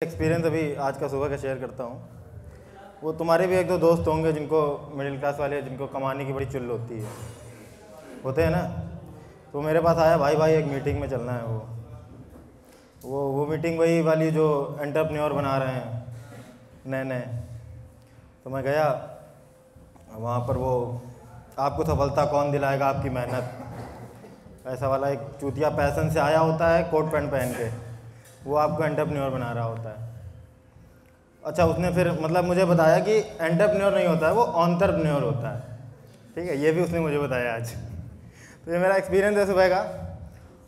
Experience अभी आज का सुबह का शेयर करता हूँ। वो तुम्हारे भी एक दो दोस्त होंगे जिनको मिडिल क्लास वाले, जिनको कमाने की बड़ी चुल होती है, होते हैं ना। तो मेरे पास आया, भाई एक मीटिंग में चलना है। वो मीटिंग वही वाली जो एंटरप्रेन्योर बना रहे हैं नए। तो मैं गया वहाँ पर। वो आपको सफलता कौन दिलाएगा, आपकी मेहनत, ऐसा वाला एक चूतिया पैसन से आया होता है कोट पैंट पहन के, वो आपको एंटरप्रेन्योर बना रहा होता है। अच्छा, उसने फिर मतलब मुझे बताया कि एंटरप्रेन्योर नहीं होता है, वो एंटरप्रेन्योर होता है। ठीक है, ये भी उसने मुझे बताया आज। तो ये मेरा एक्सपीरियंस है सुबह का।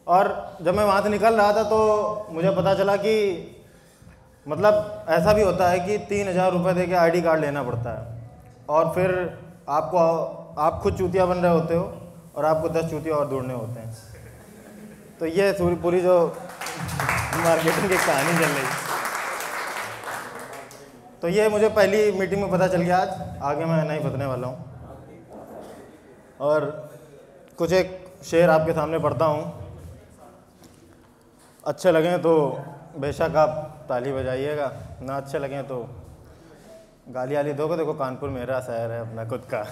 और जब मैं वहाँ से निकल रहा था तो मुझे पता चला कि मतलब ऐसा भी होता है कि 3000 रुपये दे के ID कार्ड लेना पड़ता है, और फिर आप खुद चूतिया बन रहे होते हो और आपको 10 चूतिया और ढूंढने होते हैं। तो ये पूरी जो मार्केटिंग की कहानी चल रही, तो ये मुझे पहली मीटिंग में पता चल गया। आज आगे मैं नहीं फंसने वाला हूँ। और कुछ एक शेर आपके सामने पढ़ता हूँ, अच्छे लगें तो बेशक आप ताली बजाइएगा, ना अच्छे लगें तो गाली आली दोगे। देखो कानपुर मेरा शहर है अपना खुद का।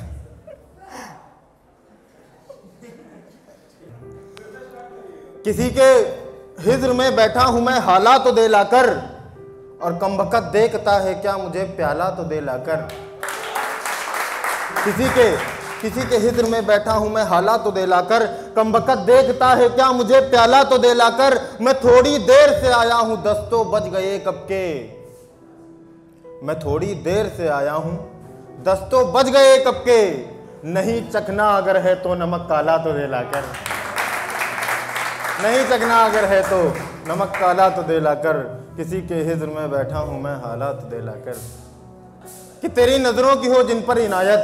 किसी के हिज्र में बैठा हूं मैं हाला तो दे लाकर, और कमबख्त देखता है क्या मुझे प्याला तो दे लाकर। किसी के हिज्र में बैठा हूं मैं हाला तो दे लाकर, कमबख्त देखता है क्या मुझे प्याला तो दे लाकर। मैं थोड़ी देर से आया हूं, दस्तों बज गए कब के। मैं थोड़ी देर से आया हूं, दस्तों बज गए कब के। नहीं चखना अगर है तो नमक काला तो दे लाकर। नहीं चखना अगर है तो नमक काला तो दे लाकर। किसी के हिज्र में बैठा हूं मैं हालात दे लाकर। कि तेरी नजरों की हो जिन पर इनायत,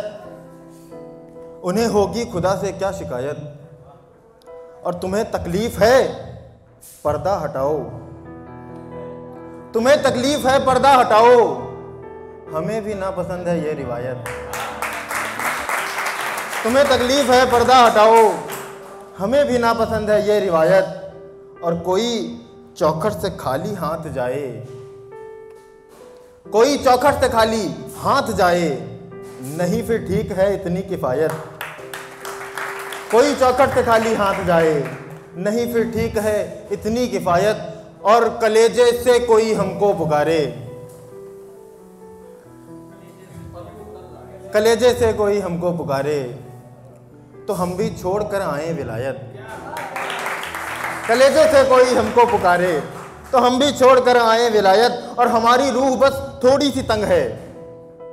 उन्हें होगी खुदा से क्या शिकायत। और तुम्हें तकलीफ है पर्दा हटाओ, तुम्हें तकलीफ है पर्दा हटाओ। हमें भी नापसंद है ये रिवायत। तुम्हें तकलीफ है पर्दा हटाओ, हमें भी नापसंद है ये रिवायत। और कोई चौखट से खाली हाथ जाए, कोई चौखट से खाली हाथ जाए, नहीं फिर ठीक है इतनी किफायत। कोई चौखट से खाली हाथ जाए, नहीं फिर ठीक है इतनी किफायत। और कलेजे से कोई हमको पुकारे, कलेजे से कोई हमको पुकारे, तो हम भी छोड़ कर आए विलायत। कलेजे से कोई हमको पुकारे तो हम भी छोड़ कर आए विलायत। और हमारी रूह बस थोड़ी सी तंग है।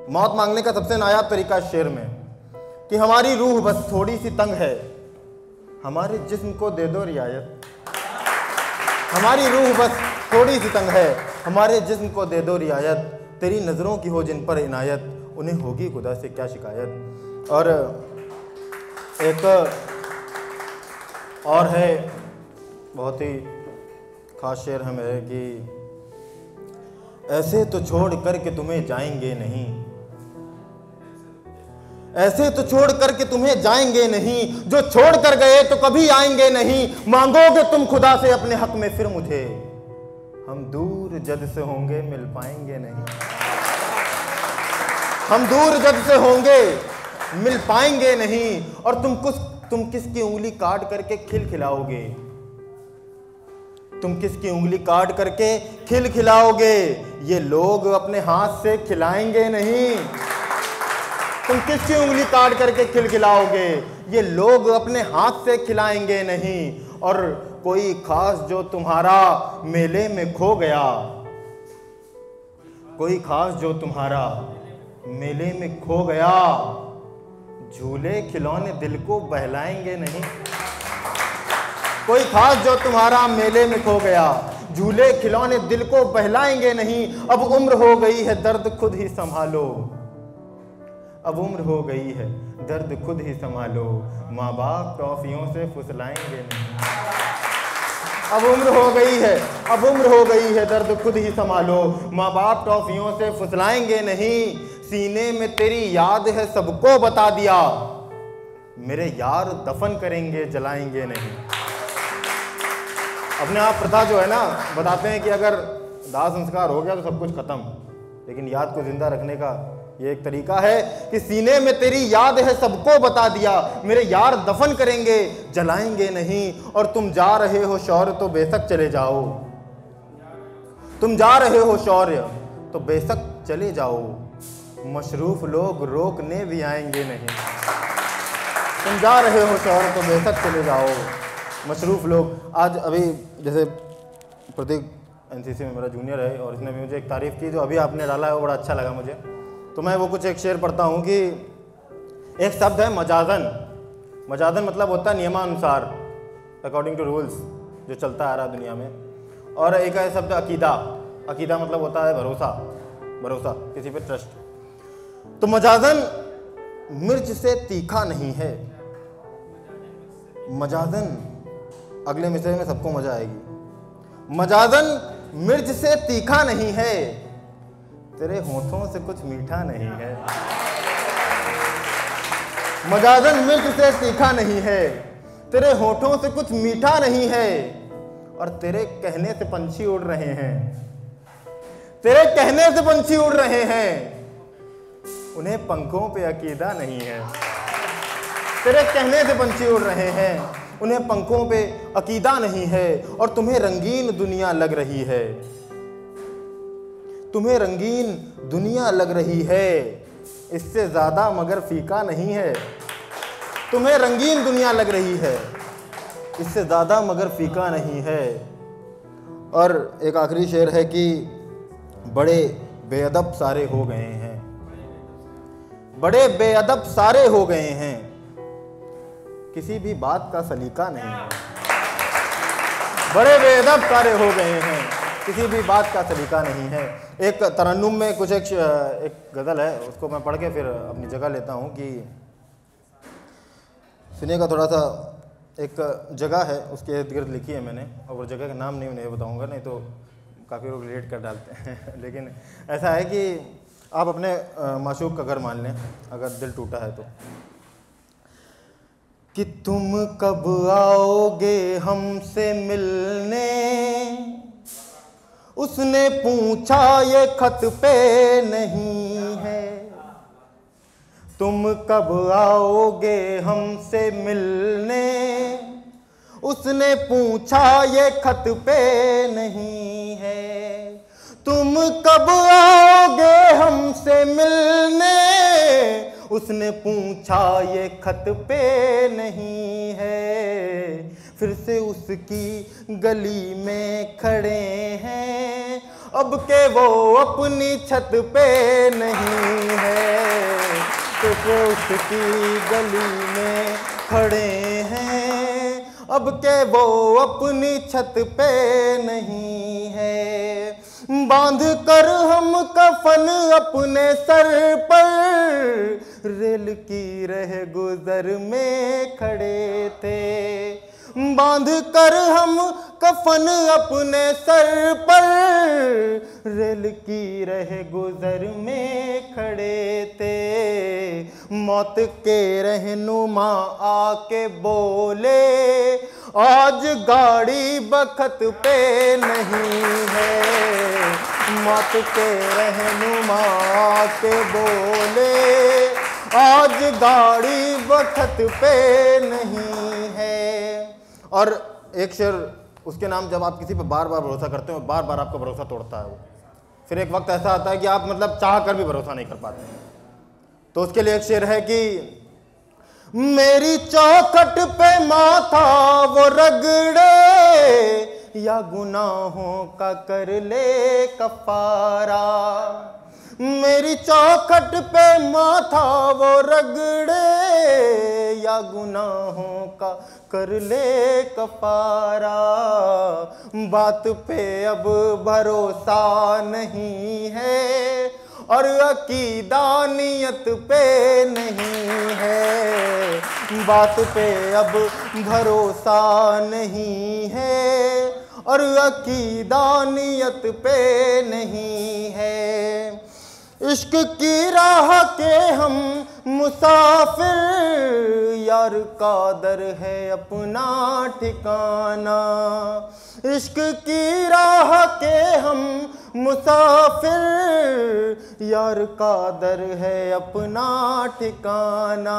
मौत मांगने का सबसे नायाब तरीका शेर में, कि हमारी रूह बस थोड़ी सी तंग है, हमारे जिस्म को दे दो रियायत। हमारी रूह बस थोड़ी सी तंग है, हमारे जिस्म को दे दो रियायत। तेरी नज़रों की हो जिन पर इनायत, उन्हें होगी खुदा से क्या शिकायत। और एक और है, बहुत ही खास शेर है मेरे, कि ऐसे तो छोड़ कर के तुम्हें जाएंगे नहीं, ऐसे तो छोड़ कर के तुम्हें जाएंगे नहीं। जो छोड़ कर गए तो कभी आएंगे नहीं। मांगोगे तुम खुदा से अपने हक में फिर मुझे, हम दूर जद से होंगे मिल पाएंगे नहीं। हम दूर जद से होंगे मिल पाएंगे नहीं। और तुम किसकी उंगली काट करके खिलखिलाओगे, तुम किसकी उंगली काट करके खिलखिलाओगे, ये लोग अपने हाथ से खिलाएंगे नहीं। तुम किसकी उंगली काट करके खिलखिलाओगे, ये लोग अपने हाथ से खिलाएंगे नहीं। और कोई खास जो तुम्हारा मेले में खो गया, कोई खास जो तुम्हारा मेले में खो गया, झूले खिलौने दिल को बहलाएंगे नहीं। कोई खास जो तुम्हारा मेले में खो गया, झूले खिलौने दिल को बहलाएंगे नहीं। अब उम्र हो गई है दर्द खुद ही संभालो, अब उम्र हो गई है दर्द खुद ही संभालो। माँ बाप टॉफियों से फुसलाएंगे नहीं। अब उम्र हो गई है, अब उम्र हो गई है दर्द खुद ही संभालो। माँ बाप टॉफियों से फुसलाएंगे नहीं। सीने में तेरी याद है सबको बता दिया, मेरे यार दफन करेंगे जलाएंगे नहीं। अपने आप प्रथा जो है ना, बताते हैं कि अगर दाह संस्कार हो गया तो सब कुछ खत्म, लेकिन याद को जिंदा रखने का ये एक तरीका है कि सीने में तेरी याद है सबको बता दिया, मेरे यार दफन करेंगे जलाएंगे नहीं, और तुम जा रहे हो शौर्य तो बेशक चले जाओ, तुम जा रहे हो शौर्य तो बेशक चले जाओ, मशरूफ लोग रोकने भी आएंगे नहीं। तुम जा रहे हो शौर्य तो बेशक चले जाओ, मशरूफ लोग। आज अभी जैसे प्रतीक एनसीसी में मेरा जूनियर है और इसने भी मुझे एक तारीफ़ की जो अभी आपने डाला है वो बड़ा अच्छा लगा मुझे, तो मैं वो कुछ एक शेर पढ़ता हूँ कि एक शब्द है मजाजन। मजाजन मतलब होता है नियमानुसार, अकॉर्डिंग टू रूल्स जो चलता आ रहा है दुनिया में। और एक है शब्द अकीदा। अकीदा मतलब होता है भरोसा, भरोसा किसी पे ट्रस्ट। तो मजाजन मिर्च से तीखा नहीं है। मजाजन अगले मिसरे में सबको मजा आएगी। मजाजन मिर्च से तीखा नहीं है, तेरे होठों से कुछ मीठा नहीं है। मजाजन मिर्च से तीखा नहीं है, तेरे होठों से कुछ मीठा नहीं है, और तेरे कहने से पंछी उड़ रहे हैं, तेरे कहने से पंछी उड़ रहे हैं, उन्हें पंखों पे अकीदा नहीं है। तेरे कहने से पंछी उड़ रहे हैं, उन्हें पंखों पे अकीदा नहीं है, और तुम्हें रंगीन दुनिया लग रही है, तुम्हें रंगीन दुनिया लग रही है, इससे ज़्यादा मगर फीका नहीं है। तुम्हें रंगीन दुनिया लग रही है, इससे ज़्यादा मगर फीका नहीं है। और एक आखिरी शेर है कि बड़े बेअदब सारे हो गए हैं, बड़े बेअदब सारे हो गए हैं, किसी भी बात का सलीका नहीं है। बड़े बेअदब सारे हो गए हैं, किसी भी बात का सलीका नहीं है। एक तरन्नुम में कुछ एक गज़ल है, उसको मैं पढ़ के फिर अपनी जगह लेता हूँ कि सुनिएगा थोड़ा सा। एक जगह है उसके इर्द गिर्द लिखी है मैंने, और वो जगह का नाम नहीं बताऊँगा, नहीं तो काफ़ी लोग रिलेट कर डालते हैं। लेकिन ऐसा है कि आप अपने माशूक का घर मान लें, अगर दिल टूटा है तो, कि तुम कब आओगे हमसे मिलने, उसने पूछा ये खत पे नहीं है। तुम कब आओगे हमसे मिलने, उसने पूछा ये खत पे नहीं है। तुम कब आओगे हमसे मिलने, उसने पूछा ये खत पे नहीं है। फिर से उसकी गली में खड़े हैं, अब के वो अपनी छत पे नहीं है। फिर से उसकी गली में खड़े हैं, अब के वो अपनी छत पे नहीं है। बांध कर हम कफन अपने सर पर, रेल की रह गुजर में खड़े थे। बांध कर हम कफन अपने सर पर, रेल की रह गुजर में खड़े थे। मौत के रहनुमा आके बोले, आज गाड़ी बखत पे नहीं है। मौत के रहनुमा आके बोले, आज गाड़ी बखत पे नहीं है। और एक शेर उसके नाम, जब आप किसी पे बार बार भरोसा करते हो, बार बार आपका भरोसा तोड़ता है वो, फिर एक वक्त ऐसा आता है कि आप मतलब चाह कर भी भरोसा नहीं कर पाते। तो उसके लिए एक शेर है कि मेरी चौखट पे माथा वो रगड़े, या गुनाहों का कर ले कफारा। मेरी चौखट पे माथा वो रगड़े, या गुनाहों का कर ले कफारा। बात पे अब भरोसा नहीं है, और अकीदा नियत पे नहीं है। बात पे अब भरोसा नहीं है, और अकीदा नियत पे नहीं है। इश्क की राह के हम मुसाफिर, यार कादर है अपना ठिकाना। इश्क की राह के हम मुसाफिर, यार का दर है अपना ठिकाना,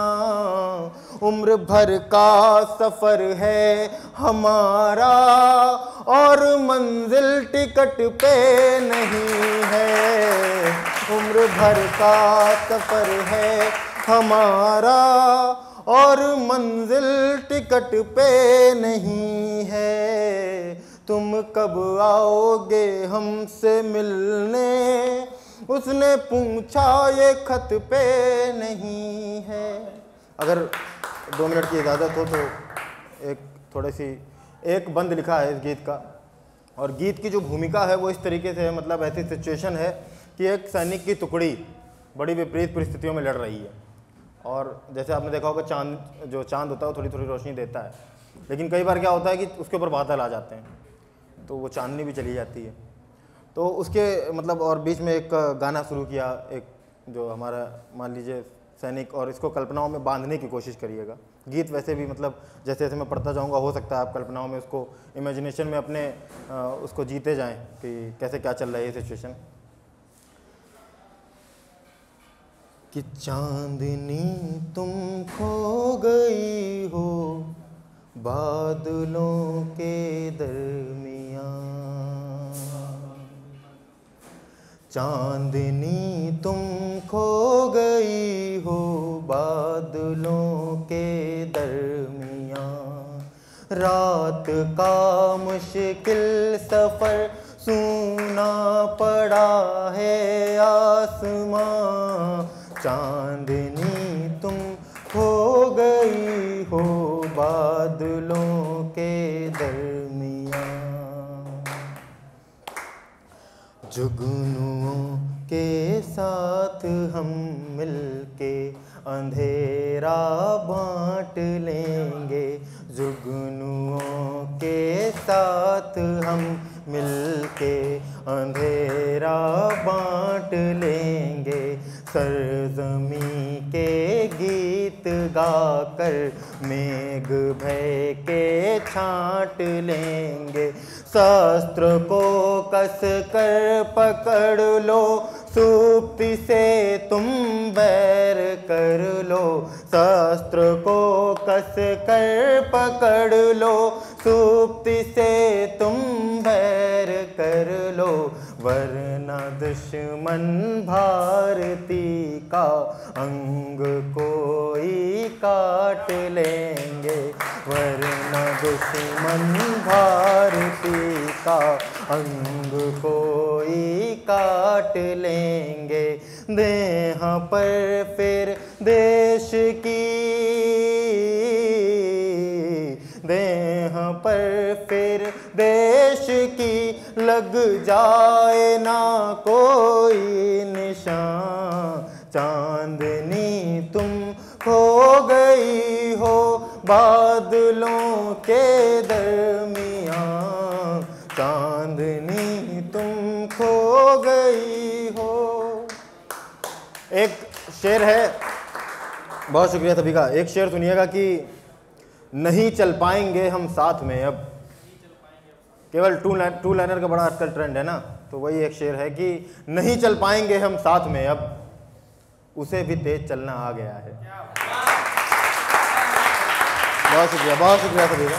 उम्र भर का सफर है हमारा और मंजिल टिकट पे नहीं है। उम्र भर का सफर है हमारा और मंजिल टिकट पे नहीं है। तुम कब आओगे हमसे मिलने, उसने पूछा ये खत पे नहीं है। अगर 2 मिनट की इजाज़त हो तो एक बंद लिखा है इस गीत का, और गीत की जो भूमिका है वो इस तरीके से है, मतलब ऐसी सिचुएशन है कि एक सैनिक की टुकड़ी बड़ी विपरीत परिस्थितियों में लड़ रही है, और जैसे आपने देखा होगा चांद होता है वो थोड़ी थोड़ी रोशनी देता है, लेकिन कई बार क्या होता है कि उसके ऊपर बादल आ जाते हैं तो वो चांदनी भी चली जाती है। तो उसके मतलब और बीच में एक गाना शुरू किया, एक जो हमारा मान लीजिए सैनिक, और इसको कल्पनाओं में बांधने की कोशिश करिएगा। गीत वैसे भी मतलब जैसे जैसे मैं पढ़ता जाऊंगा हो सकता है आप कल्पनाओं में उसको, इमेजिनेशन में अपने उसको जीते जाएं कि कैसे क्या चल रहा है ये सिचुएशन। कि चांदनी तुम खो गई हो बादलों के दरमियाँ, चांदनी तुम खो गई हो बादलों के दरमियाँ, रात का मुश्किल सफ़र सूना पड़ा है आसमां, चांदनी तुम खो गई हो बादलों के दरमियाँ। जुगनुओं के साथ हम मिलके अंधेरा बांट लेंगे, जुगनुओं के साथ हम मिलके अंधेरा बांट लेंगे, सरज़मी के गीत गाकर मेघ भय के छांट लेंगे, शस्त्र को कस कर पकड़ लो सुप्ति से तुम बैर कर लो, शस्त्र को कस कर पकड़ लो सुप्ति से तुम बैर कर लो, वरना दुश्मन भारती का अंग कोई काट लेंगे, वरना दुश्मन भारती का अंग कोई काट लेंगे, देह पर फिर देश की, देह पर फिर देश की लग जाए ना कोई निशान, चांदनी तुम खो गई हो बादलों के दरमियाँ, चांदनी तुम खो गई हो। एक शेर है, बहुत शुक्रिया सभी का, एक शेर सुनिएगा कि नहीं चल पाएंगे हम साथ में अब, केवल टू लाइनर का बड़ा आजकल ट्रेंड है ना, तो वही एक शेर है कि नहीं चल पाएंगे हम साथ में अब, उसे भी तेज चलना आ गया है। बहुत शुक्रिया सभी का।